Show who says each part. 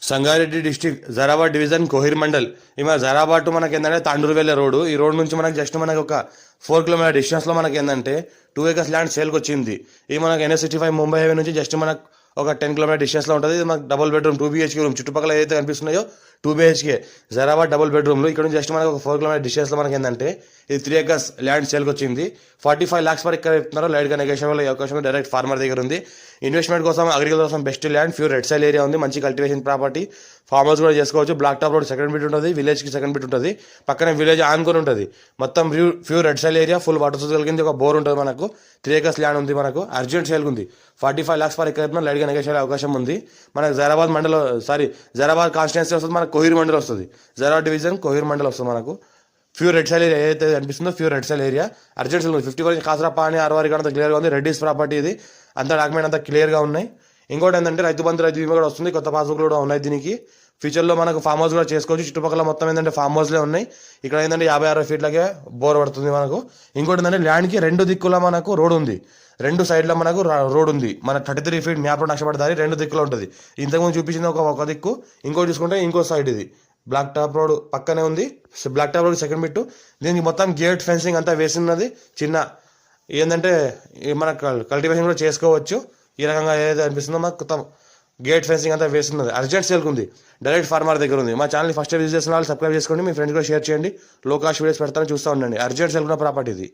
Speaker 1: Sangareddy district Zaheerabad division Kohir mandal ఇమ జరాబాద్ టు మనకి ఏంటంటే తాండూరు వెళ్ళే రోడ్డు. ఈ రోడ్ నుంచి మనకి జస్ట్ మనకి ఒక 4 కిలోమీటర్ డిస్టెన్స్లో మనకి ఏంటంటే 2 acres ల్యాండ్ సేల్కి వచ్చింది. ఇది మనకి NH65 ముంబై హైవే నుంచి జస్ట్ మనకు ఒక 10 కిలోమీటర్ డిస్టెన్స్లో ఉంటుంది. ఇది మనకు డబుల్ బెడ్రూమ్ 2 BHK రూమ్. చుట్టుపక్కల ఏదైతే కనిపిస్తున్నాయో 2 BHK జరాబాద్ డబుల్ బెడ్రూమ్లు. ఇక్కడ నుంచి జస్ట్ మనకు ఒక 4 కిలోమీటర్ డిస్టెన్స్లో మనకి ఏంటంటే ఇది 3 acres ల్యాండ్ సేల్కి వచ్చింది. 45 lakhs పర్ ఎక్కడ చెప్తున్నారు. లైట్గా నెగోషియబుల్ వల్ల అవకాశం డైరెక్ట్ ఫార్మర్ దగ్గర ఉంది. ఇన్వెస్ట్మెంట్ కోసం అగ్రికల్చర్ కోసం best land, pure red soil area ఉంది. మంచి కల్టివేషన్ ప్రాపర్టీ, ఫార్మ్ హౌస్ కూడా చేసుకోవచ్చు. Black top road second bit ఉంటుంది, విలేజ్కి సెకండ్ బిట్ ఉంటుంది, పక్కన విలేజ్ ఆనుకొని ఉంటుంది. మొత్తం pure red soil area, full water source కలిగింది. ఒక బోర్ ఉంటుంది. మనకు 3 acres ల్యాండ్ ఉంది. మనకు అర్జెంట్ సేల్ ఉంది. 45 lakhs పర్ ఎక్కడ లైట్గా నెగోషియబుల్ అవకాశం ఉంది. మనకు జరాబాద్ మండలం జరాబాద్ కాన్స్టిట్యున్సీ వస్తుంది. మనకు కోహిర్ మండల్ వస్తుంది. జరాబాద్ డివిజన్ కోహిర్ మండల్ వస్తుంది. మనకు ప్యూర్ రెడ్ సైల్ ఏరియా ఏదైతే అనిపిస్తుందో pure red soil area urgent sale ఉంది. 50 కాసరా పాని 6 అంతా క్లియర్గా ఉంది. రెడ్డిస్ ప్రాపర్టీ ఇది. అంతా డాక్యుమెంట్ అంతా క్లియర్గా ఉన్నాయి. ఇంకోటి ఏంటంటే రైతు బంధు రైతు బీమా కూడా వస్తుంది. కొత్త పాస్బుక్ కూడా ఉన్నాయి దీనికి. ఫ్యూచర్లో మనకు ఫామ్ హౌస్ కూడా చేసుకోవచ్చు. చుట్టుపక్కల మొత్తం ఏంటంటే ఫామ్ హౌస్లే ఉన్నాయి. ఇక్కడ ఏంటంటే 50-60 ఫీట్లకే బోర్ పడుతుంది మనకు. ఇంకోటి ఏంటంటే ల్యాండ్కి 2 దిక్కుల మనకు రోడ్ ఉంది. 2 సైడ్ల మనకు రోడ్ ఉంది. మన 33 feet మ్యాప్ నష్టపడతారు. 2 దిక్కులు ఉంటుంది. ఇంతకుముందు చూపించింది ఒక దిక్కు, ఇంకోటి చూసుకుంటే ఇంకో సైడ్ ఇది బ్లాక్ టాప్ రోడ్ పక్కనే ఉంది. Black top road second bit. దీనికి మొత్తం గేట్ ఫెన్సింగ్ అంతా వేసి ఉన్నది. చిన్న ఏంటంటే మన కల్టివేషన్ కూడా చేసుకోవచ్చు. ఈ రకంగా ఏదైతే అనిపిస్తుందో మనకు మొత్తం గేట్ ఫెన్సింగ్ అంతా వేస్తున్నది. అర్జెంట్ సేల్కి ఉంది. డైరెక్ట్ ఫార్మర్ దగ్గర ఉంది. మా ఛానల్ని ఫస్ట్ విజిట్ చేసిన వాళ్ళు సబ్స్క్రైబ్ చేసుకోండి. మీ ఫ్రెండ్స్ కూడా షేర్ చేయండి. లో కాస్ట్ వీడియోస్ పెడతాను, చూస్తూ ఉండండి. అర్జెంట్ సేల్ ఉన్న ప్రాపర్టీ ఇది.